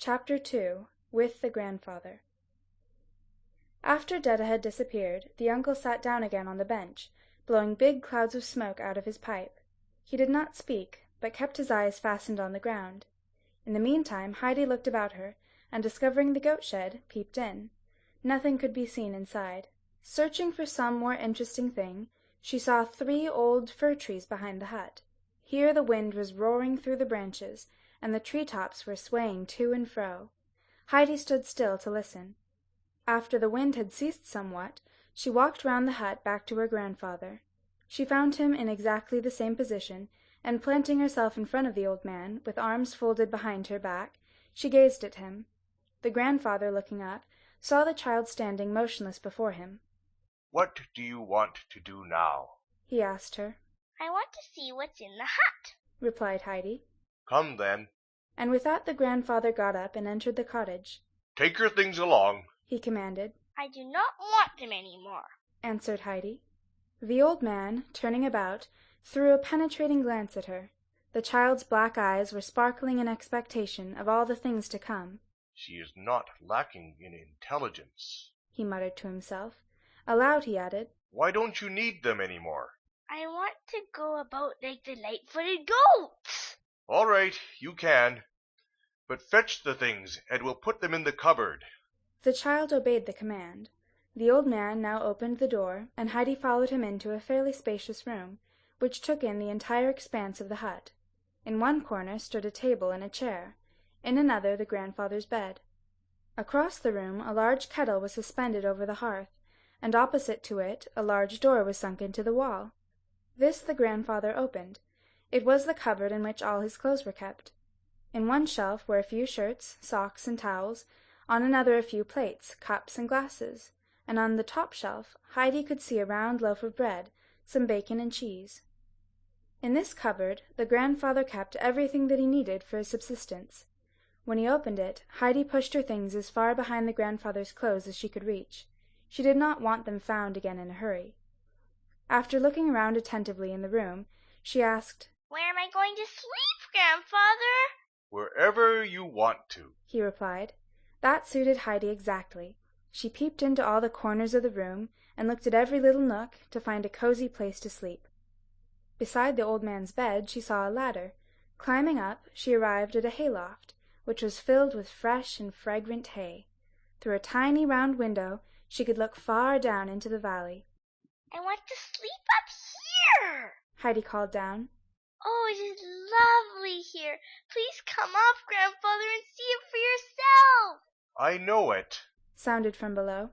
Chapter 2. With the Grandfather. After Detta had disappeared, the uncle sat down again on the bench, blowing big clouds of smoke out of his pipe. He did not speak, but kept his eyes fastened on the ground. In the meantime Heidi looked about her, and discovering the goat-shed, peeped in. Nothing could be seen inside. Searching for some more interesting thing, she saw 3 old fir-trees behind the hut. Here the wind was roaring through the branches, and the tree-tops were swaying to and fro. Heidi stood still to listen. After the wind had ceased somewhat, she walked round the hut back to her grandfather. She found him in exactly the same position, and planting herself in front of the old man, with arms folded behind her back, she gazed at him. The grandfather, looking up, saw the child standing motionless before him. "What do you want to do now?" he asked her. "I want to see what's in the hut," replied Heidi. "Come then." And with that the grandfather got up and entered the cottage. "Take your things along," he commanded. "I do not want them any more," answered Heidi. The old man, turning about, threw a penetrating glance at her. The child's black eyes were sparkling in expectation of all the things to come. "She is not lacking in intelligence," he muttered to himself. Aloud he added, "Why don't you need them any more?" "I want to go about like the light-footed goats." "All right, you can. But fetch the things, and we'll put them in the cupboard." The child obeyed the command. The old man now opened the door, and Heidi followed him into a fairly spacious room, which took in the entire expanse of the hut. In one corner stood a table and a chair, in another the grandfather's bed. Across the room a large kettle was suspended over the hearth, and opposite to it a large door was sunk into the wall. This the grandfather opened. It was the cupboard in which all his clothes were kept. In one shelf were a few shirts, socks, and towels, on another a few plates, cups, and glasses, and on the top shelf Heidi could see a round loaf of bread, some bacon and cheese. In this cupboard the grandfather kept everything that he needed for his subsistence. When he opened it, Heidi pushed her things as far behind the grandfather's clothes as she could reach. She did not want them found again in a hurry. After looking around attentively in the room, she asked, "Where am I going to sleep, Grandfather?" "Wherever you want to," he replied. That suited Heidi exactly. She peeped into all the corners of the room, and looked at every little nook to find a cozy place to sleep. Beside the old man's bed she saw a ladder. Climbing up, she arrived at a hayloft, which was filled with fresh and fragrant hay. Through a tiny round window she could look far down into the valley. "I want to sleep up here," Heidi called down. "Oh, it is lovely here. Please come up, Grandfather, and see it for yourself." "I know it," sounded from below.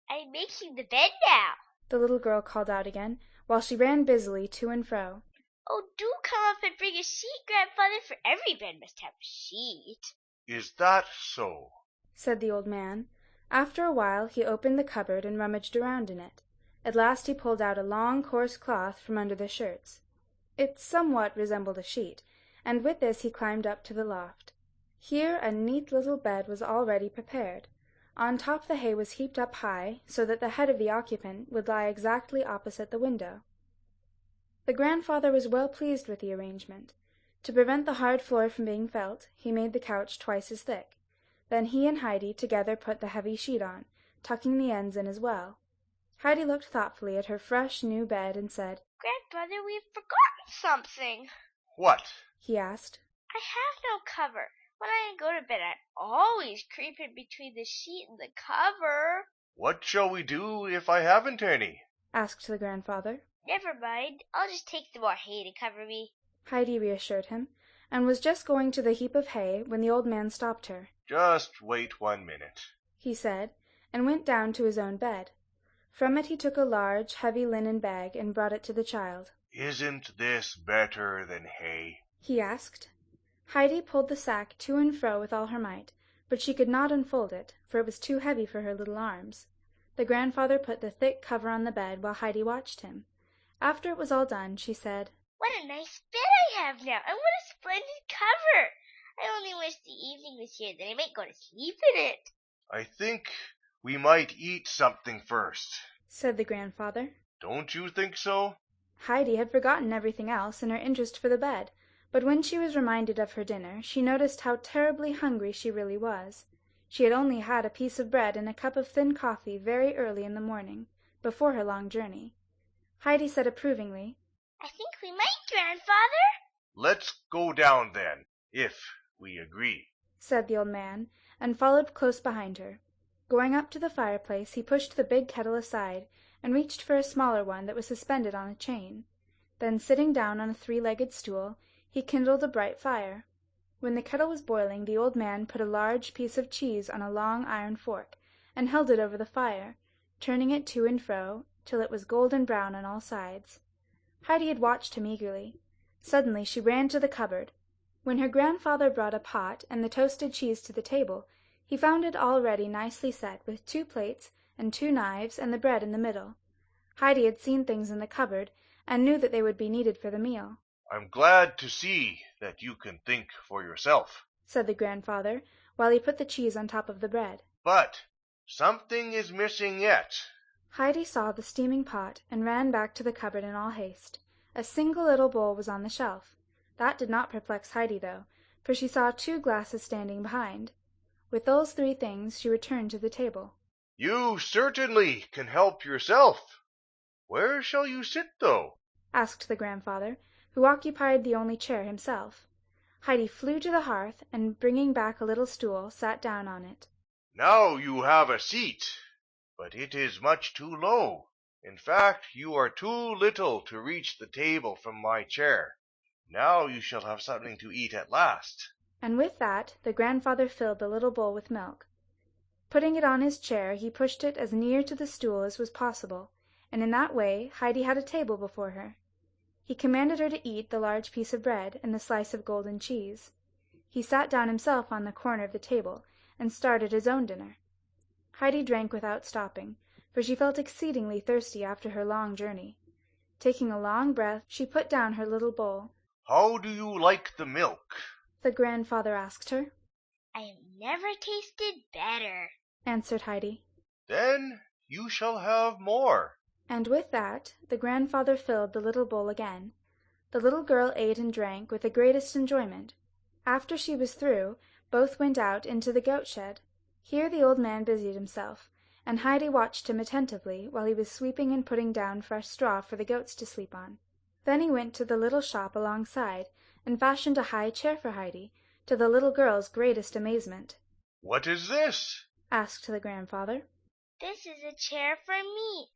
"I'm making the bed now," the little girl called out again, while she ran busily to and fro. "Oh, do come up and bring a sheet, Grandfather, for every bed must have a sheet." "Is that so?" said the old man. After a while he opened the cupboard and rummaged around in it. At last he pulled out a long coarse cloth from under the shirts. It somewhat resembled a sheet, and with this he climbed up to the loft. Here a neat little bed was already prepared. On top the hay was heaped up high, so that the head of the occupant would lie exactly opposite the window. The grandfather was well pleased with the arrangement. To prevent the hard floor from being felt, he made the couch twice as thick. Then he and Heidi together put the heavy sheet on, tucking the ends in as well. Heidi looked thoughtfully at her fresh new bed and said, "Grandfather, we've forgotten something." "What?" he asked. "I have no cover. When I go to bed, I always creep in between the sheet and the cover." "What shall we do if I haven't any?" asked the grandfather. "Never mind. I'll just take some more hay to cover me," Heidi reassured him, and was just going to the heap of hay when the old man stopped her. "Just wait 1 minute," he said, and went down to his own bed. From it he took a large, heavy linen bag and brought it to the child. "Isn't this better than hay?" he asked. Heidi pulled the sack to and fro with all her might, but she could not unfold it, for it was too heavy for her little arms. The grandfather put the thick cover on the bed while Heidi watched him. After it was all done, she said, "What a nice bed I have now, and what a splendid cover. I only wish the evening was here, that I might go to sleep in it." "I think we might eat something first," said the grandfather. "Don't you think so?" Heidi had forgotten everything else in her interest for the bed, But when she was reminded of her dinner, she noticed how terribly hungry she really was. She had only had a piece of bread and a cup of thin coffee very early in the morning, before her long journey. Heidi said approvingly, "I think we might, Grandfather." "Let's go down then, if we agree," said the old man, and followed close behind her. Going up to the fireplace, he pushed the big kettle aside, and reached for a smaller one that was suspended on a chain. Then, sitting down on a three-legged stool, he kindled a bright fire. When the kettle was boiling, the old man put a large piece of cheese on a long iron fork, and held it over the fire, turning it to and fro till it was golden brown on all sides. Heidi had watched him eagerly. Suddenly she ran to the cupboard. When her grandfather brought a pot and the toasted cheese to the table, he found it already nicely set, with 2 plates and 2 knives and the bread in the middle. Heidi had seen things in the cupboard, and knew that they would be needed for the meal. "I'm glad to see that you can think for yourself," said the grandfather, while he put the cheese on top of the bread. "but something is missing yet." Heidi saw the steaming pot, and ran back to the cupboard in all haste. A single little bowl was on the shelf. That did not perplex Heidi, though, for she saw 2 glasses standing behind. With those 3 things she returned to the table. "You certainly can help yourself. Where shall you sit, though?" asked the grandfather, who occupied the only chair himself. Heidi flew to the hearth, and bringing back a little stool, sat down on it. "Now you have a seat, but it is much too low. In fact, you are too little to reach the table from my chair. Now you shall have something to eat at last." And with that the grandfather filled the little bowl with milk. Putting it on his chair, he pushed it as near to the stool as was possible, and in that way Heidi had a table before her. He commanded her to eat the large piece of bread and the slice of golden cheese. He sat down himself on the corner of the table, and started his own dinner. Heidi drank without stopping, for she felt exceedingly thirsty after her long journey. Taking a long breath, she put down her little bowl. "How do you like the milk?" the grandfather asked her. "I have never tasted better," answered Heidi. "Then you shall have more." And with that the grandfather filled the little bowl again. The little girl ate and drank with the greatest enjoyment. After she was through, both went out into the goat shed. Here the old man busied himself, and Heidi watched him attentively while he was sweeping and putting down fresh straw for the goats to sleep on. Then he went to the little shop alongside, and fashioned a high chair for Heidi, to the little girl's greatest amazement. "What is this?" asked the grandfather. "This is a chair for me.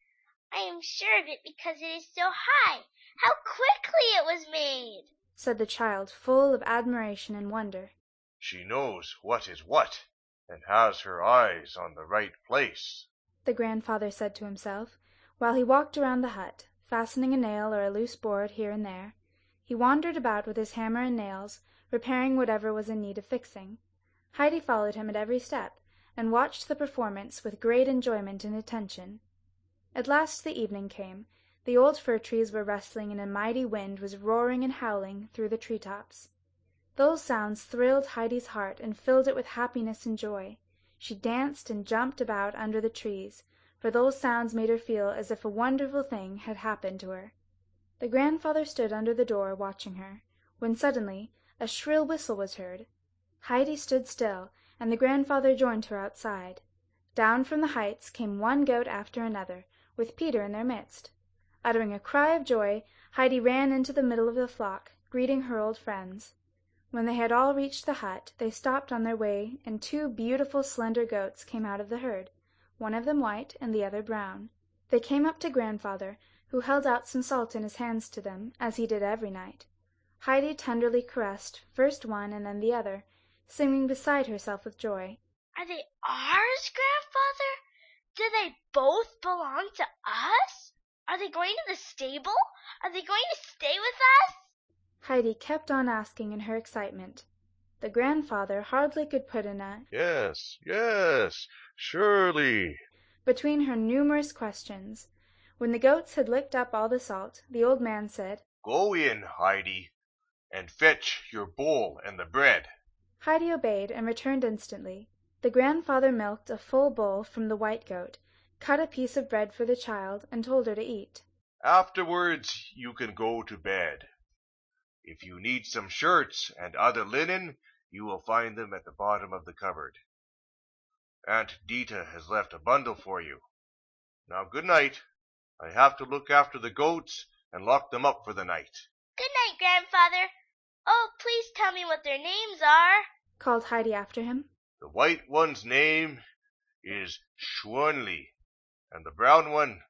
I am sure of it because it is so high. How quickly it was made!" said the child, full of admiration and wonder. "She knows what is what, and has her eyes on the right place," the grandfather said to himself, while he walked around the hut, fastening a nail or a loose board here and there. He wandered about with his hammer and nails, repairing whatever was in need of fixing. Heidi followed him at every step, and watched the performance with great enjoyment and attention. At last the evening came. The old fir trees were rustling, and a mighty wind was roaring and howling through the tree tops. Those sounds thrilled Heidi's heart and filled it with happiness and joy. She danced and jumped about under the trees, for those sounds made her feel as if a wonderful thing had happened to her. The grandfather stood under the door watching her, when suddenly a shrill whistle was heard. Heidi stood still, and the grandfather joined her outside. Down from the heights came one goat after another, with Peter in their midst. Uttering a cry of joy, Heidi ran into the middle of the flock, greeting her old friends. When they had all reached the hut, they stopped on their way, and 2 beautiful slender goats came out of the herd, one of them white and the other brown. They came up to grandfather, who held out some salt in his hands to them, as he did every night. Heidi tenderly caressed first one and then the other, singing beside herself with joy. "Are they ours, Grandfather? Do they both belong to us? Are they going to the stable? Are they going to stay with us?" Heidi kept on asking in her excitement. The grandfather hardly could put in a "Yes, yes, surely," between her numerous questions. When the goats had licked up all the salt, the old man said, "Go in, Heidi, and fetch your bowl and the bread." Heidi obeyed and returned instantly. The grandfather milked a full bowl from the white goat, cut a piece of bread for the child, and told her to eat. "Afterwards you can go to bed. If you need some shirts and other linen, you will find them at the bottom of the cupboard. Aunt Dita has left a bundle for you. Now good night. I have to look after the goats and lock them up for the night." Good night, Grandfather. Oh, please tell me what their names are, called Heidi after him. "The white one's name is Schwanli, and the brown one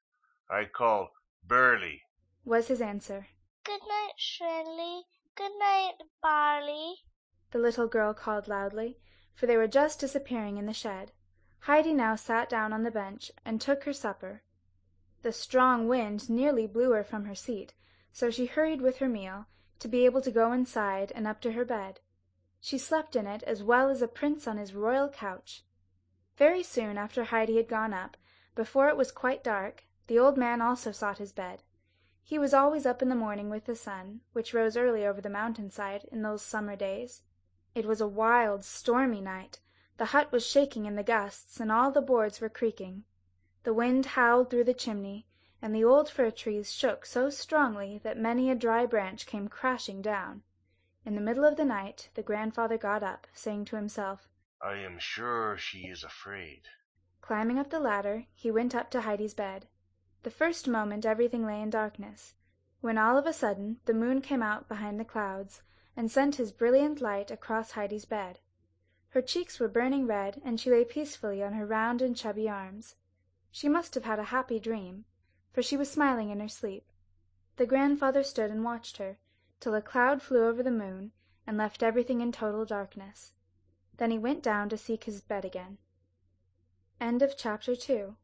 I call Burley," was his answer. Good night, Shrinley. Good night, Barley, the little girl called loudly, for they were just disappearing in the shed. Heidi now sat down on the bench and took her supper. The strong wind nearly blew her from her seat, so she hurried with her meal, to be able to go inside and up to her bed. She slept in it as well as a prince on his royal couch. Very soon after Heidi had gone up, before it was quite dark, the old man also sought his bed. He was always up in the morning with the sun, which rose early over the mountainside in those summer days. It was a wild, stormy night. The hut was shaking in the gusts, and all the boards were creaking. The wind howled through the chimney, and the old fir trees shook so strongly that many a dry branch came crashing down. In the middle of the night the grandfather got up, saying to himself, "I am sure she is afraid." Climbing up the ladder, he went up to Heidi's bed. The first moment everything lay in darkness, when all of a sudden the moon came out behind the clouds, and sent his brilliant light across Heidi's bed. Her cheeks were burning red, and she lay peacefully on her round and chubby arms. She must have had a happy dream, for she was smiling in her sleep. The grandfather stood and watched her, till a cloud flew over the moon, and left everything in total darkness. Then he went down to seek his bed again. End of Chapter 2.